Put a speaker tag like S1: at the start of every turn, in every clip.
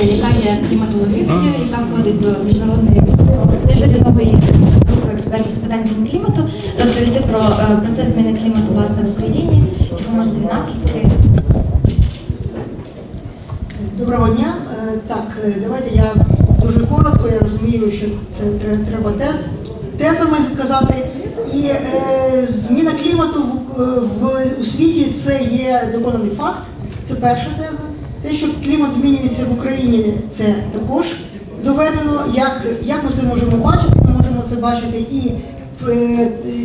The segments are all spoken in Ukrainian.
S1: яка є кліматологиною, яка входить до міжнародної міжурядової групи експертів з питань зміни клімату, розповісти про процес зміни клімату власне в Україні, які можливі наслідки.
S2: Доброго дня. Так, давайте я дуже коротко, я розумію, що це треба тезами казати. І зміна клімату у світі – це є доконаний факт, це перша теза. Те, що клімат змінюється в Україні, це також доведено. Як ми це можемо бачити? Ми можемо це бачити і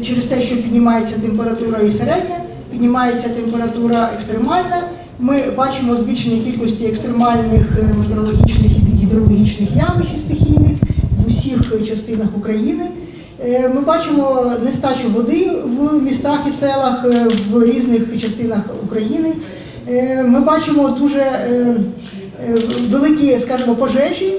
S2: через те, що піднімається температура і середня, піднімається температура екстремальна. Ми бачимо збільшення кількості екстремальних метеорологічних і гідрологічних явищ і стихійних в усіх частинах України. Ми бачимо нестачу води в містах і селах в різних частинах України. Ми бачимо дуже великі, скажімо, пожежі,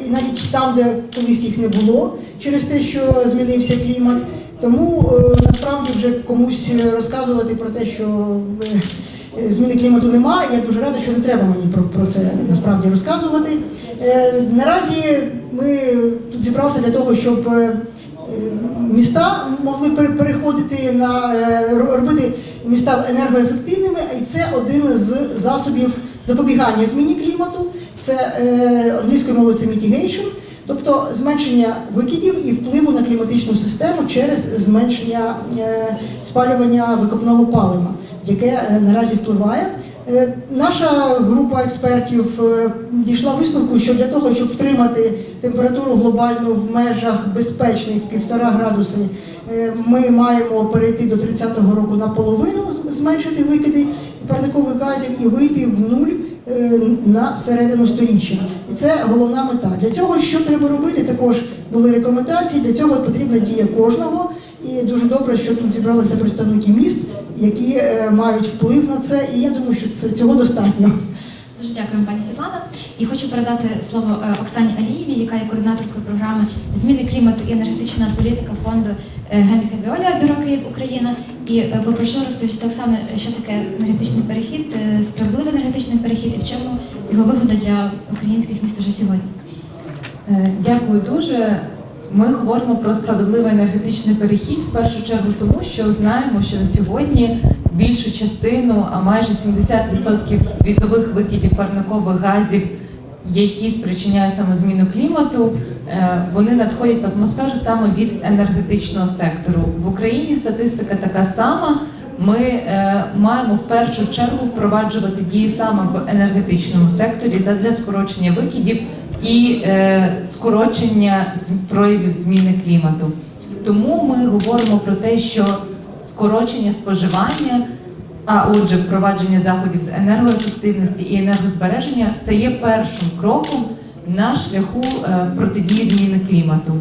S2: навіть там, де колись їх не було, через те, що змінився клімат. Тому насправді вже комусь розказувати про те, що зміни клімату немає, я дуже рада, що не треба мені про це насправді розказувати. Наразі ми тут зібралися для того, щоб міста могли переходити робити міста енергоефективними, і це один з засобів запобігання зміні клімату. Це англійською мовою це mitigation, тобто зменшення викидів і впливу на кліматичну систему через зменшення спалювання викопного палива, яке наразі впливає. Наша група експертів дійшла висновку, що для того, щоб втримати температуру глобальну в межах безпечних 1,5 градуси, ми маємо перейти до 30-го року наполовину, зменшити викиди парникових газів і вийти в нуль на середину сторіччя. І це головна мета. Для цього що треба робити? Також були рекомендації, для цього потрібна дія кожного. І дуже добре, що тут зібралися представники міст, які мають вплив на це, і я думаю, що цього достатньо.
S1: Дуже дякую, пані Світлана. І хочу передати слово Оксані Алієвій, яка є координаторкою програми «Зміни клімату і енергетична політика» фонду Генріха Віоля, Бюро Київ, Україна. І попрошу розповісти Оксану, що таке енергетичний перехід, справедливий енергетичний перехід і в чому його вигода для українських міст уже сьогодні.
S3: Дякую дуже. Ми говоримо про справедливий енергетичний перехід в першу чергу тому, що знаємо, що на сьогодні більшу частину, а майже 70% світових викидів парникових газів, які спричиняють саме зміну клімату, вони надходять в атмосферу саме від енергетичного сектору. В Україні статистика така сама. Ми маємо в першу чергу впроваджувати дії саме в енергетичному секторі задля скорочення викидів і скорочення проявів зміни клімату. Тому ми говоримо про те, що скорочення споживання, а отже впровадження заходів з енергоефективності і енергозбереження – це є першим кроком на шляху протидії зміни клімату.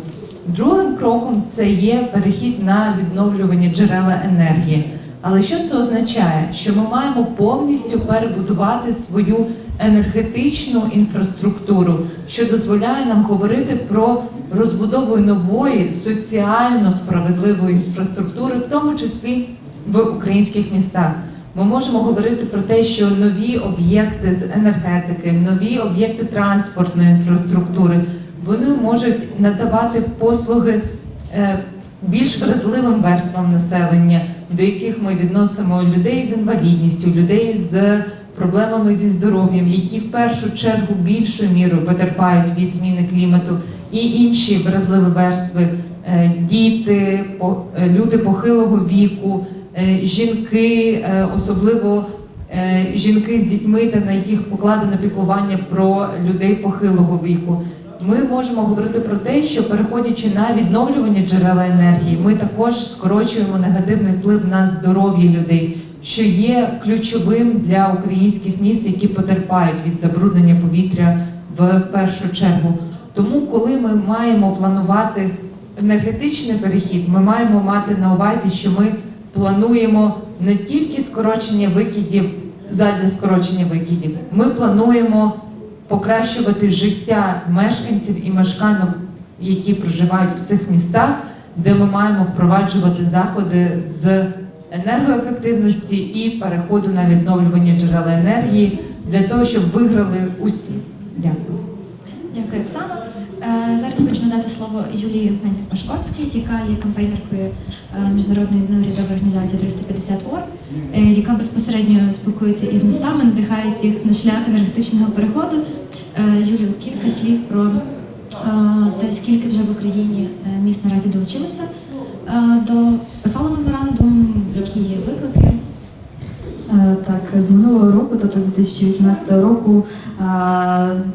S3: Другим кроком це є перехід на відновлювані джерела енергії. Але що це означає? Що ми маємо повністю перебудувати свою енергетичну інфраструктуру, що дозволяє нам говорити про розбудову нової соціально справедливої інфраструктури, в тому числі в українських містах. Ми можемо говорити про те, що нові об'єкти з енергетики, нові об'єкти транспортної інфраструктури, вони можуть надавати послуги більш вразливим верствам населення, до яких ми відносимо людей з інвалідністю, людей з проблемами зі здоров'ям, які в першу чергу більшою мірою потерпають від зміни клімату, і інші вразливі верстви, діти, люди похилого віку, жінки, особливо жінки з дітьми, та на яких покладено піклування про людей похилого віку. Ми можемо говорити про те, що переходячи на відновлювані джерела енергії, ми також скорочуємо негативний вплив на здоров'я людей, що є ключовим для українських міст, які потерпають від забруднення повітря в першу чергу. Тому, коли ми маємо планувати енергетичний перехід, ми маємо мати на увазі, що ми плануємо не тільки скорочення викидів задля скорочення викидів, ми плануємо покращувати життя мешканців і мешканок, які проживають в цих містах, де ми маємо впроваджувати заходи з енергоефективності і переходу на відновлювані джерела енергії для того, щоб виграли усі. Дякую.
S1: Дякую, Оксано. Зараз хочу надати слово Юлії Мельник-Пашковській, яка є кампейнеркою міжнародної неурядової організації 350 ОР, яка безпосередньо спілкується із містами, надихає їх на шлях енергетичного переходу. Юлію, кілька слів про те, скільки вже в Україні міст наразі долучилося до писали меморандум, які є виклики.
S4: Так, з минулого року, тобто з 2018 року,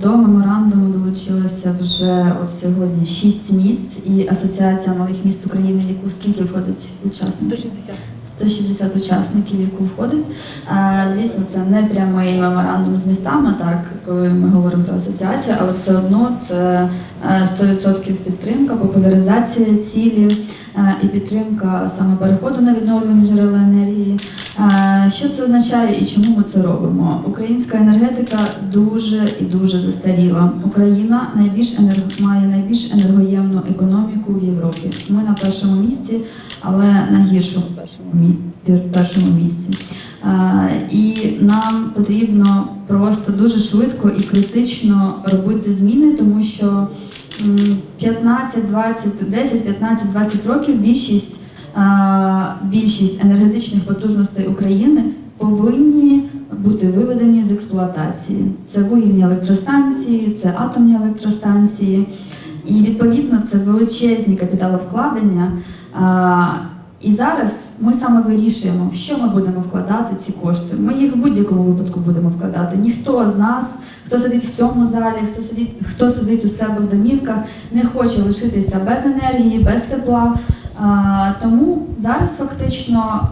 S4: до меморандуму долучилося вже от сьогодні 6 міст і Асоціація малих міст України, в яку скільки входить учасників? 160 учасників, в яку входить. Звісно, це не прямий меморандум з містами, так, коли ми говоримо про асоціацію, але все одно це 100% підтримка, популяризація цілі і підтримка саме переходу на відновлювані джерела енергії. Що це означає і чому ми це робимо? Українська енергетика дуже і дуже застаріла. Україна має найбільш енергоємну економіку в Європі. Ми на першому місці, але на гіршому першому місці. І нам потрібно просто дуже швидко і критично робити зміни, тому що 10-15-20 років більшість енергетичних потужностей України повинні бути виведені з експлуатації. Це вугільні електростанції, це атомні електростанції. І відповідно це величезні капіталовкладення. І зараз ми саме вирішуємо, в що ми будемо вкладати ці кошти. Ми їх в будь-якому випадку будемо вкладати. Ніхто з нас, хто сидить в цьому залі, хто сидить у себе в домівках, не хоче лишитися без енергії, без тепла. Тому зараз фактично,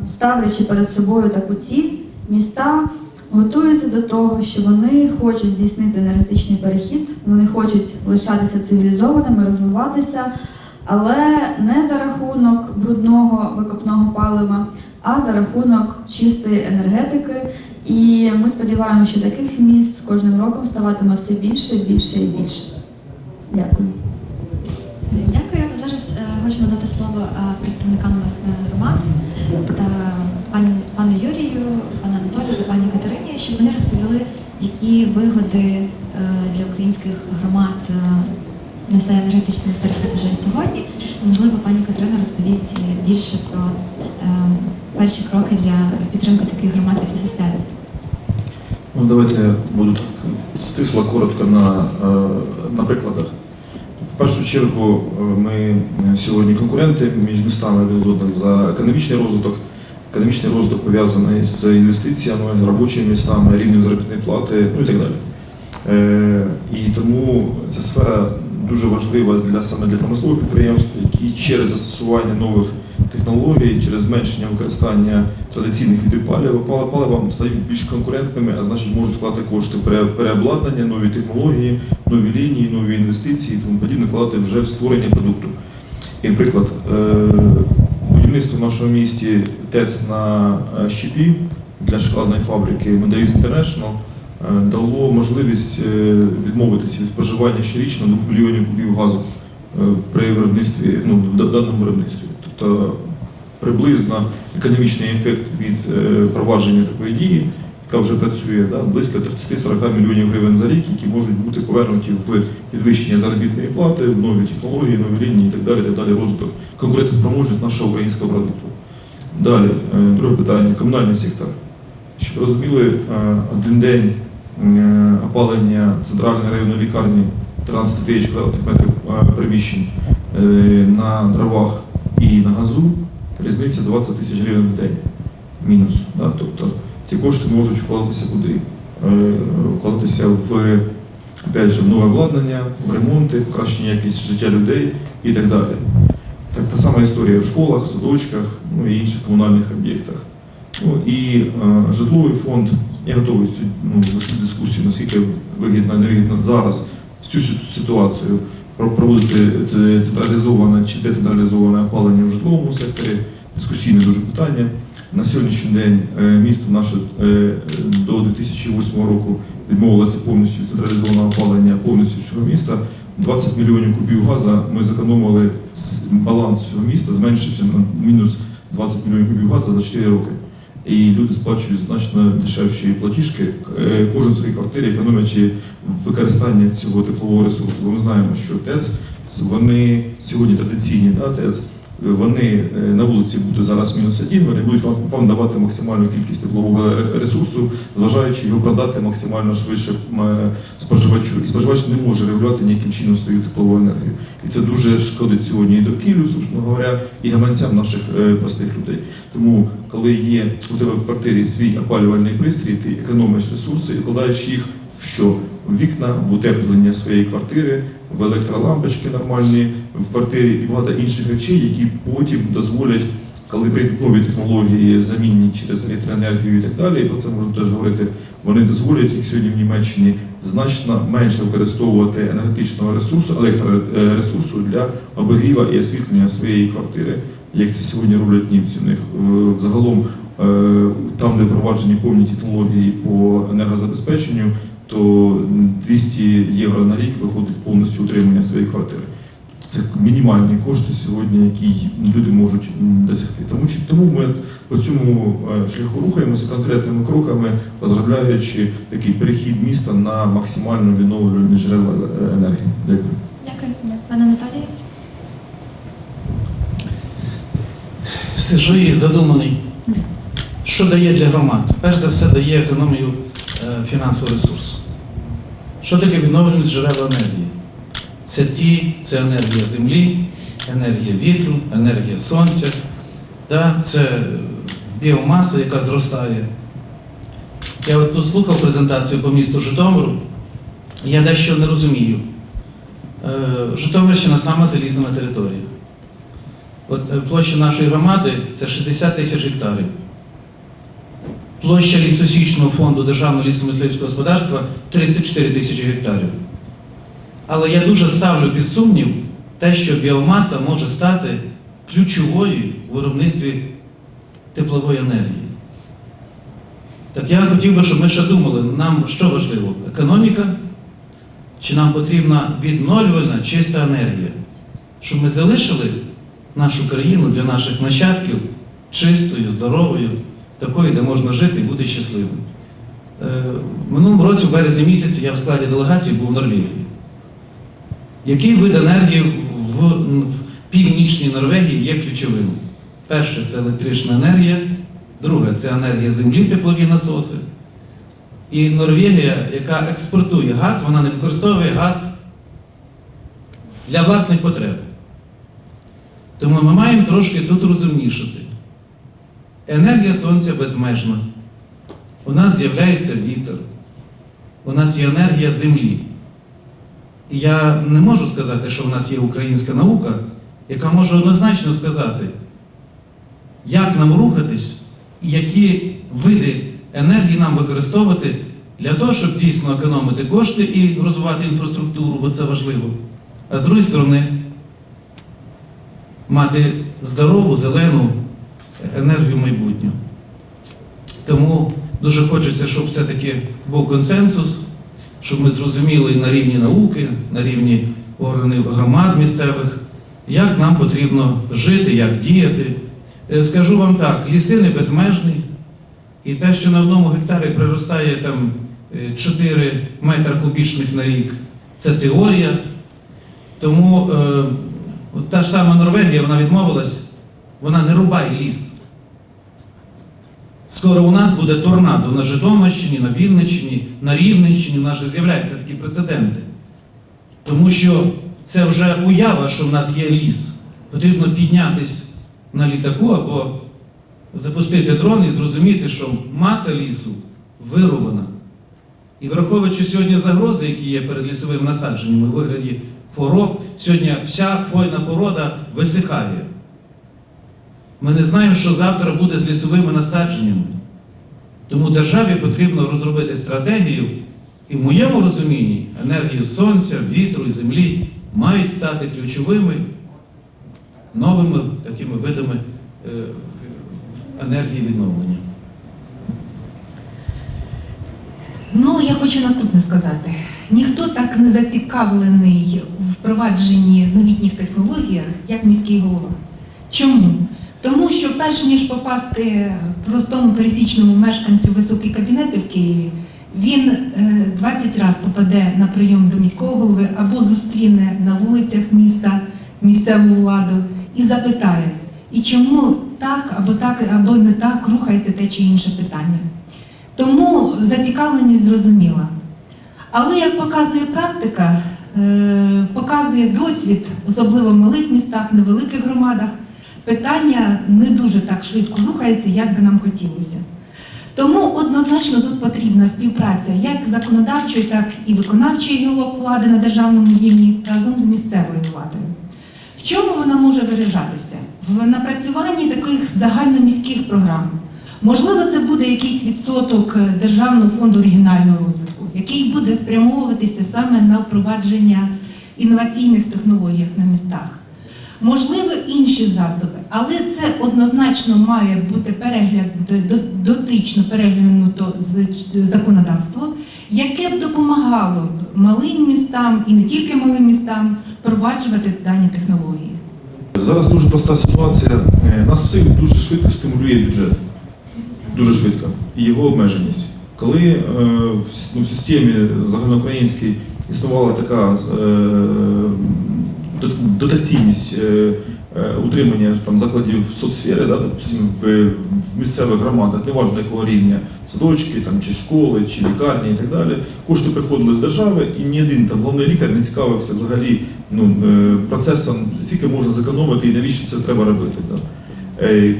S4: ставлячи перед собою таку ціль, міста готуються до того, що вони хочуть здійснити енергетичний перехід, вони хочуть лишатися цивілізованими, розвиватися, але не за рахунок брудного викопного палива, а за рахунок чистої енергетики. І ми сподіваємося, що таких міст з кожним роком ставатиме все більше, більше і більше. Дякую.
S1: Дякую. Зараз хочу надати слово представникам громад та пану Юрію, пану Анатолію та пані Катерині, щоб вони розповіли, які вигоди для українських громад несе енергетичний перехід вже сьогодні. Можливо, пані Катерина розповість більше про перші кроки для підтримки таких громад від асоціації.
S5: Ну, давайте я буду так стисло, коротко на прикладах. В першу чергу ми сьогодні конкуренти між містами один з одним за економічний розвиток. Економічний розвиток пов'язаний з інвестиціями, з робочими містами, рівнем заробітної плати, ну і так далі. І тому ця сфера дуже важлива саме для промислових підприємств, які через застосування нових технологій, через зменшення використання традиційних видів палива стають більш конкурентними, а значить можуть вкладати кошти в переобладнання, нові технології, нові лінії, нові інвестиції і тому подібне вкладати вже в створення продукту. І, наприклад, будівництво в нашому місті ТЕЦ на щепі для шоколадної фабрики Mondelez International дало можливість відмовитися від споживання щорічно 2 мільйонів кубів газу при виробництві, в даному виробництві. Тобто приблизно економічний ефект від провадження такої дії, яка вже працює, близько 30-40 мільйонів гривень за рік, які можуть бути повернуті в підвищення заробітної плати, в нові технології, нові лінії і так далі, розвиток конкурентоспроможність нашого українського продукту. Далі, друге питання, комунальний сектор. Щоб ви розуміли, один день опалення центральної районної лікарні 13 тисяч квадратних метрів приміщень на дровах і на газу, різниця 20 тисяч гривень в день. Мінус. Тобто ці кошти можуть вкладатися куди? Вкладатися в, опять же, в нове обладнання, в ремонти, покращення якості життя людей і так далі. Так, та сама історія в школах, в садочках, і інших комунальних об'єктах. І житловий фонд, я готовий вести дискусію, наскільки вигідно, невигідно зараз в цю ситуацію проводити централізоване чи децентралізоване опалення в житловому секторі. Дискусійне дуже питання. На сьогоднішній день місто наше до 2008 року відмовилося повністю від централізованого опалення повністю всього міста. 20 мільйонів кубів газу ми зекономили, баланс цього міста зменшився на мінус 20 мільйонів кубів газу за 4 роки. і люди сплачують значно дешевші платіжки, кожен в своїй квартирі, економлячи використання цього теплового ресурсу. Бо ми знаємо, що ТЕЦ, вони сьогодні традиційні, ТЕЦ, вони на вулиці буде зараз -1, вони будуть вам давати максимальну кількість теплового ресурсу, зважаючи його продати максимально швидше споживачу. І споживач не може регулювати ніяким чином свою теплову енергію. І це дуже шкодить сьогодні і довкіллю, собственно говоря, і гаманцям наших простих людей. Тому, коли є у тебе в квартирі свій опалювальний пристрій, ти економиш ресурси і вкладаєш їх в що? В вікна, в утеплення своєї квартири, в електролампочки нормальні в квартирі і багато інших речей, які потім дозволять, коли прийдуть нові технології, замінні через електроенергію і так далі, і про це можна теж говорити, вони дозволять, як сьогодні в Німеччині, значно менше використовувати енергетичного ресурсу, електроресурсу для обігріва і освітлення своєї квартири, як це сьогодні роблять німці. У них загалом, там, де впроваджені повні технології по енергозабезпеченню, то 200 євро на рік виходить повністю утримання своєї квартири. Це мінімальні кошти сьогодні, які люди можуть досягти. Тому ми по цьому шляху рухаємося конкретними кроками, розробляючи такий перехід міста на максимально відновлювальні джерела енергії. Дякую.
S1: Дякую. Пане Анатолію?
S6: Сижу і задуманий, що дає для громад. Перш за все дає економію фінансового ресурсу. Що таке відновлювальні джерела енергії? Це енергія землі, енергія вітру, енергія сонця, це біомаса, яка зростає. Я от тут слухав презентацію по місту Житомиру, і я дещо не розумію. Житомирщина сама залізнена територія. От площа нашої громади – це 60 тисяч гектарів. Площа лісосічного фонду Державного лісомисливського господарства – 34 тисячі гектарів. Але я дуже ставлю під сумнів те, що біомаса може стати ключовою у виробництві теплової енергії. Так я хотів би, щоб ми ще думали, нам що важливо – економіка, чи нам потрібна відновлювальна чиста енергія, щоб ми залишили нашу країну для наших нащадків чистою, здоровою, такою, де можна жити і бути щасливим. В минулому році, в березні місяці, я в складі делегації був в Норвегії. Який вид енергії в північній Норвегії є ключовим? Перше – це електрична енергія, друге – це енергія землі, теплові насоси. І Норвегія, яка експортує газ, вона не використовує газ для власних потреб. Тому ми маємо трошки тут розумнішати. Енергія сонця безмежна. У нас з'являється вітер. У нас є енергія землі. І я не можу сказати, що в нас є українська наука, яка може однозначно сказати, як нам рухатись і які види енергії нам використовувати для того, щоб дійсно економити кошти і розвивати інфраструктуру, бо це важливо. А з другої сторони, мати здорову, зелену енергію майбутнього. Тому дуже хочеться, щоб все-таки був консенсус, щоб ми зрозуміли на рівні науки, на рівні органів громад місцевих, як нам потрібно жити, як діяти. Скажу вам так, ліси не безмежні, і те, що на одному гектарі приростає там 4 метри кубічних на рік, це теорія. Тому та ж сама Норвегія, вона відмовилась, вона не рубає ліс. Скоро у нас буде торнадо на Житомирщині, на Вінниччині, на Рівненщині, у нас вже з'являються такі прецеденти. Тому що це вже уява, що в нас є ліс. Потрібно піднятись на літаку або запустити дрон і зрозуміти, що маса лісу вирубана. І враховуючи сьогодні загрози, які є перед лісовими насадженнями у вигляді хвороб, сьогодні вся хвойна порода висихає. Ми не знаємо, що завтра буде з лісовими насадженнями. Тому державі потрібно розробити стратегію, і в моєму розумінні енергії сонця, вітру і землі мають стати ключовими новими такими видами енергії відновлення.
S7: Ну, я хочу наступне сказати. Ніхто так не зацікавлений в впровадженні новітніх технологіях, як міський голова. Чому? Тому що перш ніж попасти простому пересічному мешканцю в високі кабінети в Києві, він 20 разів попаде на прийом до міського голови або зустріне на вулицях міста місцеву владу і запитає, і чому так, або не так рухається те чи інше питання. Тому зацікавленість зрозуміла. Але, як показує практика, показує досвід, особливо в малих містах, невеликих громадах, питання не дуже так швидко рухається, як би нам хотілося. Тому однозначно тут потрібна співпраця як законодавчої, так і виконавчої гілок влади на державному рівні разом з місцевою владою. В чому вона може виражатися? В напрацюванні таких загальноміських програм. Можливо, це буде якийсь відсоток Державного фонду регіонального розвитку, який буде спрямовуватися саме на впровадження інноваційних технологій на містах. Можливо, інші засоби, але це однозначно має бути дотично переглянуто законодавство, яке б допомагало малим містам і не тільки малим містам впроваджувати дані технології.
S5: Зараз дуже проста ситуація. Нас всіх дуже швидко стимулює бюджет. Дуже швидко. І його обмеженість. Коли в системі загальноукраїнській існувала така дотаційність утримання закладів соцсфери, допустим, в місцевих громадах, неважно якого рівня, садочки чи школи, чи лікарні і так далі, кошти приходили з держави, і ні один головний лікар не цікавився взагалі процесом, скільки можна зекономити і навіщо це треба робити.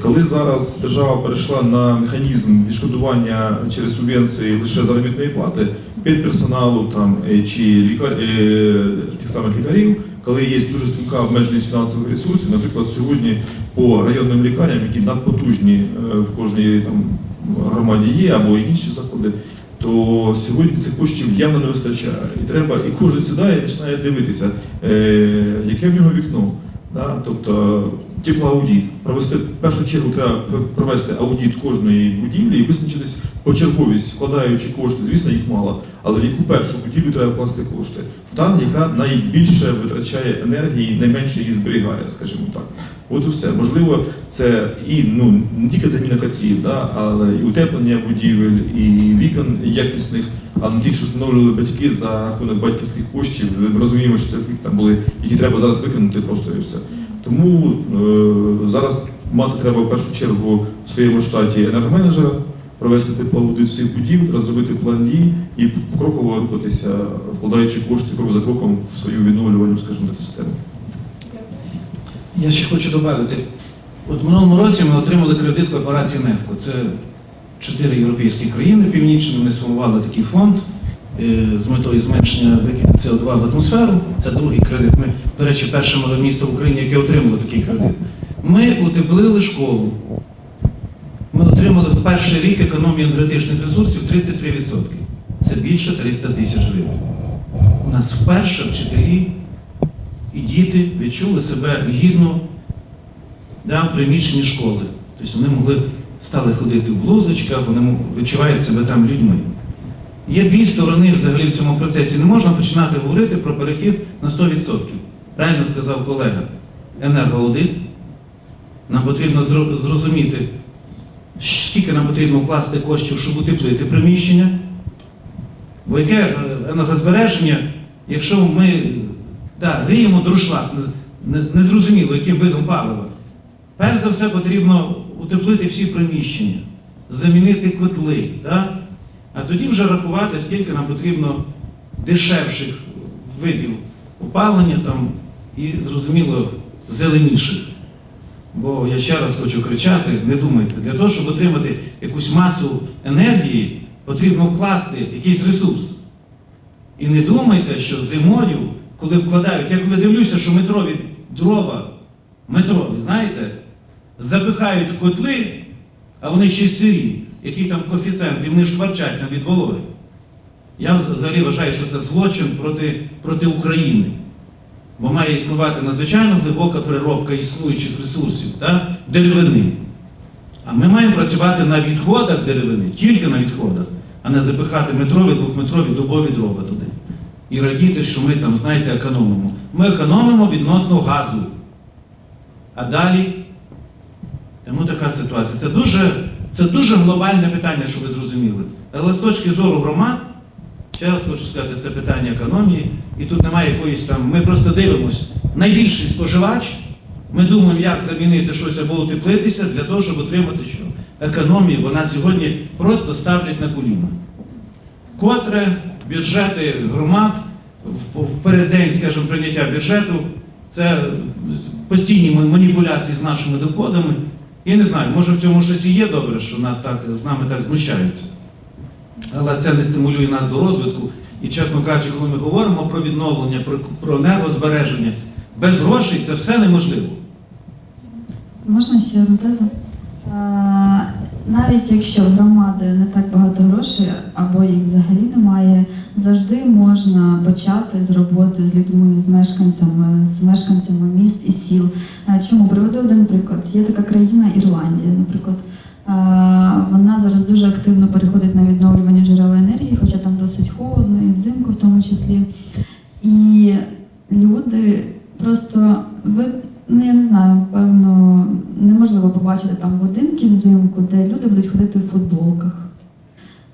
S5: Коли зараз держава перейшла на механізм відшкодування через субвенції лише заробітної плати педперсоналу чи тих самих лікарів, коли є дуже стрімка обмеженість фінансових ресурсів, наприклад, сьогодні по районним лікарням, які надпотужні в кожній громаді є, або інші заклади, то сьогодні цих коштів явно не вистачає. І кожен сідає і починає дивитися, яке в нього вікно. Тобто теплоаудит. В першу чергу треба провести аудит кожної будівлі і визначитись почерговість, вкладаючи кошти, звісно, їх мало, але в яку першу будівлю треба вкласти кошти? В та, яка найбільше витрачає енергії, найменше її зберігає, скажімо так. От і все. Можливо, це і не тільки заміна котлів, але і утеплення будівель, і вікон якісних, а не тих, що встановлювали батьки за рахунок батьківських коштів. Ми розуміємо, що це вікна були, які треба зараз викинути просто і все. Тому зараз мати треба в першу чергу в своєму штаті енергоменеджера, провести теплоаудит всіх будівель, розробити план дій і покроково рухатися, вкладаючи кошти крок за кроком в свою відновлювальну, скажімо так, систему.
S6: Я ще хочу додати. От в минулому році ми отримали кредит корпорації «Нефко». Це 4 європейські країни північні, вони сформували такий фонд з метою зменшення викиду СО2 в атмосферу. Це другий кредит. Ми, до речі, перше мале місто в Україні, яке отримало такий кредит. Ми утеплили школу. Ми отримали в перший рік економію енергетичних ресурсів 33%. Це більше 300 тисяч гривень. У нас вперше вчителі і діти відчули себе гідно в приміщенні школи. Тобто вони стали ходити в блузочках, вони відчувають себе там людьми. Є дві сторони взагалі в цьому процесі. Не можна починати говорити про перехід на 100%. Правильно сказав колега. Енергоаудит. Нам потрібно зрозуміти, скільки нам потрібно вкласти коштів, щоб утеплити приміщення. Бо яке енергозбереження, якщо ми гріємо дуршлаг, незрозуміло, яким видом палива. Перш за все потрібно утеплити всі приміщення, замінити котли. А тоді вже рахувати, скільки нам потрібно дешевших видів опалення і, зрозуміло, зеленіших. Бо я ще раз хочу кричати, не думайте, для того, щоб отримати якусь масу енергії, потрібно вкласти якийсь ресурс. І не думайте, що зимою, коли вкладають, я коли дивлюся, що метрові дрова, знаєте, запихають в котли, а вони ще сирі, який там коефіцієнт, і вони шкварчать від вологи. Я взагалі вважаю, що це злочин проти України. Бо має існувати надзвичайно глибока переробка існуючих ресурсів, деревини. А ми маємо працювати на відходах деревини, тільки на відходах, а не запихати метрові, двохметрові дубові дрова туди. І радіти, що ми там, знаєте, економимо. Ми економимо відносно газу. А далі Тому така ситуація. Це дуже глобальне питання, щоб ви зрозуміли. Але з точки зору громад, ще раз хочу сказати, це питання економії, і тут немає якоїсь там, ми просто дивимося, найбільший споживач, ми думаємо, як замінити щось або утеплитися для того, щоб отримати що? Економію, вона сьогодні просто ставлять на коліна. Котре бюджети громад в переддень, скажімо, прийняття бюджету, це постійні маніпуляції з нашими доходами. Я не знаю, може в цьому щось і є добре, що з нами так знущаються. Але це не стимулює нас до розвитку. І, чесно кажучи, коли ми говоримо про відновлення, про енергозбереження, без грошей це все неможливо.
S4: Можна ще одну тезу? Навіть якщо в громади не так багато грошей, або їх взагалі немає, завжди можна почати з роботи з людьми, з мешканцями міст і сіл. Чому? Приведу один приклад. Є така країна Ірландія, наприклад. Вона зараз дуже активно переходить на відновлювані джерела енергії, хоча там досить холодно, і взимку в тому числі. І люди просто, я не знаю, певно, неможливо побачити там будинки взимку, де люди будуть ходити в футболках.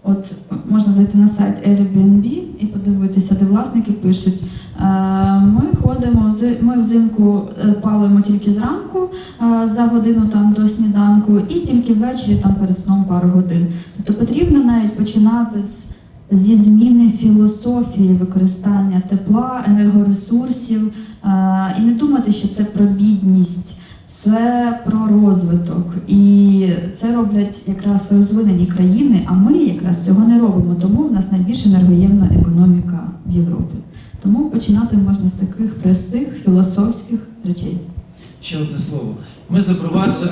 S4: От можна зайти на сайт Airbnb і подивитися, де власники пишуть, ми взимку палимо тільки зранку за годину там до сніданку і тільки ввечері там перед сном пару годин. Тобто потрібно навіть починати зі зміни філософії використання тепла, енергоресурсів і не думати, що це про бідність. Це про розвиток, і це роблять якраз розвинені країни, а ми якраз цього не робимо, тому в нас найбільш енергоємна економіка в Європі. Тому починати можна з таких простих філософських речей.
S6: Ще одне слово. Ми запровадили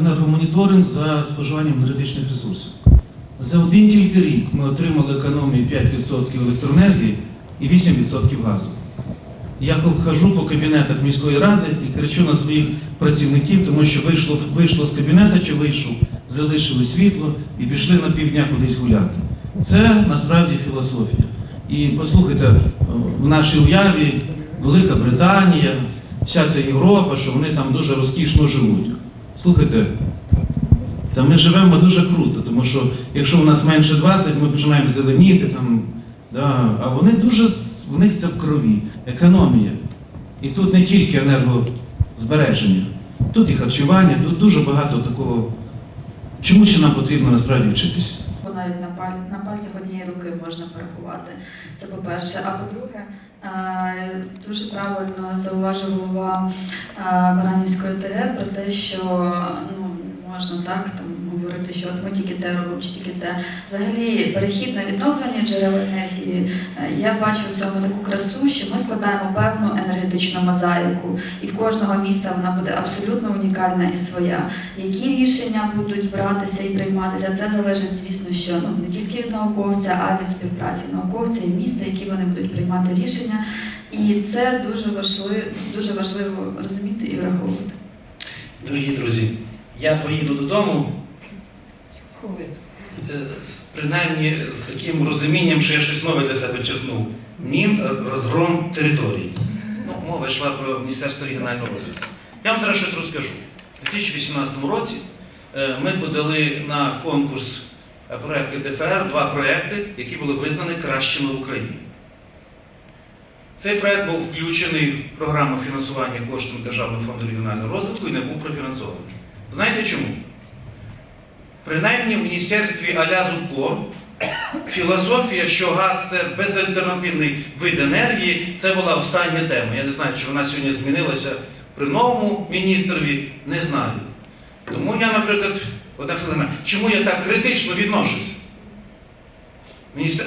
S6: енергомоніторинг за споживанням енергетичних ресурсів. За один тільки рік ми отримали економію 5% електроенергії і 8% газу. Я хожу по кабінетах міської ради і кричу на своїх працівників, тому що вийшло з кабінету чи вийшов, залишили світло і пішли на півдня кудись гуляти. Це насправді філософія. І послухайте, в нашій уяві Велика Британія, вся ця Європа, що вони там дуже розкішно живуть. Слухайте, та ми живемо дуже круто, тому що якщо у нас менше 20, ми починаємо зеленіти, там, да, а вони дуже, в них це в крові, економія. І тут не тільки енергозбереження, тут і харчування, тут дуже багато такого. Чому ще нам потрібно насправді вчитися?
S4: Навіть на пальцях однієї руки можна порахувати. Це по-перше. А по-друге, дуже правильно зауважив голова Баранівської ОТГ про те, що можна так там говорити, що от ми тільки те робимо, чи тільки те. Взагалі, перехід на відновлення джерел енергії, я бачу в цьому таку красу, що ми складаємо певну енергетичну мозаїку, і в кожного міста вона буде абсолютно унікальна і своя. Які рішення будуть братися і прийматися, це залежить, звісно, що не тільки від науковця, а від співпраці науковця і міста, які вони будуть приймати рішення. І це дуже важливо розуміти і враховувати.
S6: Дорогі друзі, я поїду додому, принаймні з таким розумінням, що я щось нове для себе черпнув. Розгром території. Мова йшла про Міністерство регіонального розвитку. Я вам зараз щось розкажу. У 2018 році ми подали на конкурс проєкту ДФР 2 проєкти, які були визнані кращими в Україні. Цей проєкт був включений в програму фінансування коштами Державного фонду регіонального розвитку і не був профінансований. Знаєте чому? Принаймні в міністерстві а-ля Зубко філософія, що газ – це безальтернативний вид енергії, це була остання тема. Я не знаю, чи вона сьогодні змінилася при новому міністрові, не знаю. Тому я, наприклад, одна хвилина, чому я так критично відношуся?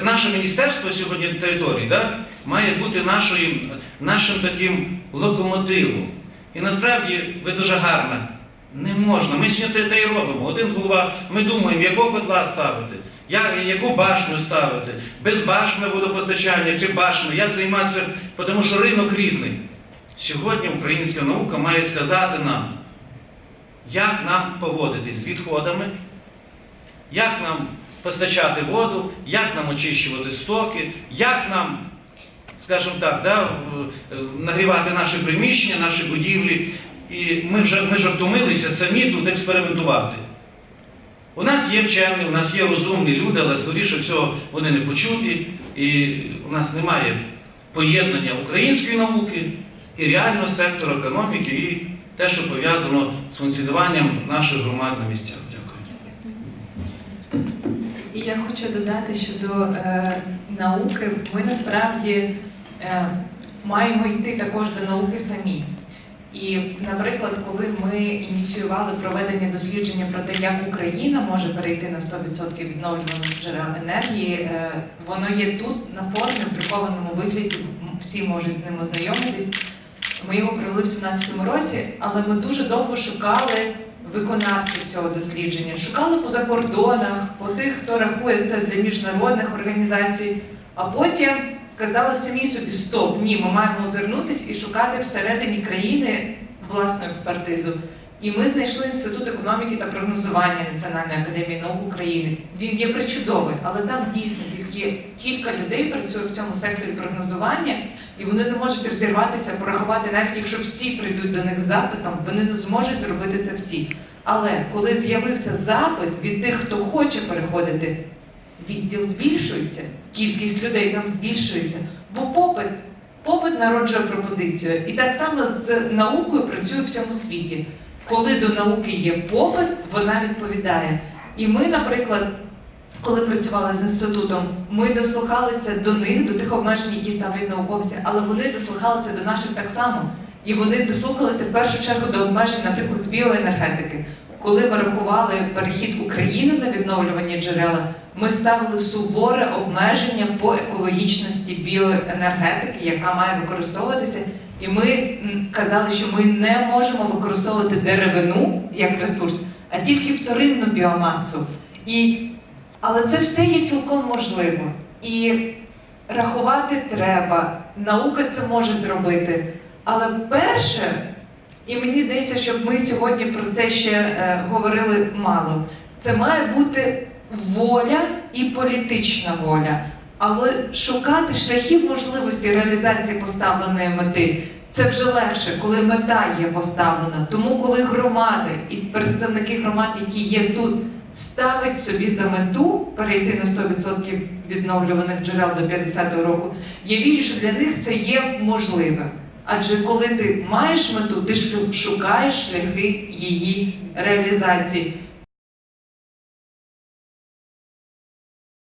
S6: Наше міністерство сьогодні території, да, має бути нашим таким локомотивом. І насправді, ви дуже гарна. Не можна. Ми сьогодні те і робимо. Один голова, ми думаємо, якого котла ставити, яку башню ставити, безбашне водопостачання чи башню, як займатися, тому що ринок різний. Сьогодні українська наука має сказати нам, як нам поводитись з відходами, як нам постачати воду, як нам очищувати стоки, як нам, скажімо так, нагрівати наші приміщення, наші будівлі. І ми вже втомилися самі тут експериментувати. У нас є вчені, у нас є розумні люди, але скоріше всього вони не почуті, і у нас немає поєднання української науки і реального сектору економіки, і те, що пов'язано з функціонуванням наших громад на місцях. Дякую.
S3: І я хочу додати щодо науки. Ми насправді маємо йти також до науки самі. І, наприклад, коли ми ініціювали проведення дослідження про те, як Україна може перейти на 100% відновлюваних джерел енергії, воно є тут на формі, в друкованому вигляді, всі можуть з ним ознайомитись. Ми його провели в 2017 році, але ми дуже довго шукали виконавців цього дослідження. Шукали по закордонах, по тих, хто рахує це для міжнародних організацій, а потім сказали самі собі: стоп, ні, ми маємо озирнутись і шукати всередині країни власну експертизу. І ми знайшли Інститут економіки та прогнозування Національної академії наук України. Він є причудовий, але там дійсно тільки кілька людей працює в цьому секторі прогнозування, і вони не можуть розірватися, порахувати, навіть якщо всі прийдуть до них з запитом, вони не зможуть зробити це всі. Але коли з'явився запит від тих, хто хоче переходити, відділ збільшується, кількість людей там збільшується, бо попит народжує пропозицію. І так само з наукою працює в всьому світі. Коли до науки є попит, вона відповідає. І ми, наприклад, коли працювали з інститутом, ми дослухалися до них, до тих обмежень, які ставлять науковці, але вони дослухалися до наших так само. І вони дослухалися в першу чергу до обмежень, наприклад, з біоенергетики. Коли ми рахували перехід України на відновлювані джерела, ми ставили суворе обмеження по екологічності біоенергетики, яка має використовуватися. І ми казали, що ми не можемо використовувати деревину як ресурс, а тільки вторинну біомасу. Але це все є цілком можливо. І рахувати треба, наука це може зробити. Але перше, і мені здається, що ми сьогодні про це ще говорили мало, це має бути воля і політична воля. Але шукати шляхів можливості реалізації поставленої мети – це вже легше, коли мета є поставлена. Тому коли громади і представники громад, які є тут, ставить собі за мету перейти на 100% відновлюваних джерел до 50-го року, я вірю, що для них це є можливим. Адже коли ти маєш мету, ти шукаєш шляхи її реалізації.